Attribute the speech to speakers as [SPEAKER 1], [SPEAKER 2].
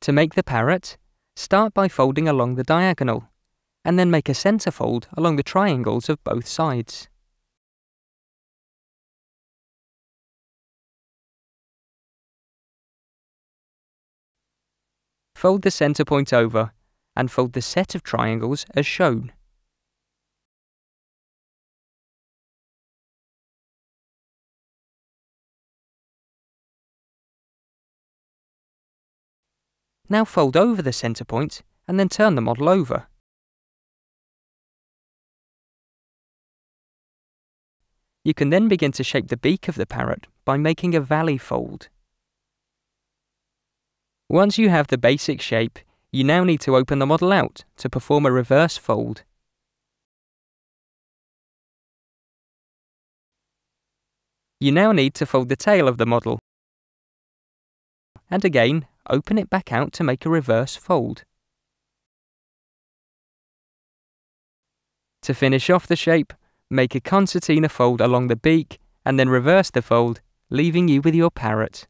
[SPEAKER 1] To make the parrot, start by folding along the diagonal, and then make a centre fold along the triangles of both sides. Fold the centre point over, and fold the set of triangles as shown. Now fold over the centre point and then turn the model over. You can then begin to shape the beak of the parrot by making a valley fold. Once you have the basic shape, you now need to open the model out to perform a reverse fold. You now need to fold the tail of the model, and again, open it back out to make a reverse fold. To finish off the shape, make a concertina fold along the beak and then reverse the fold, leaving you with your parrot.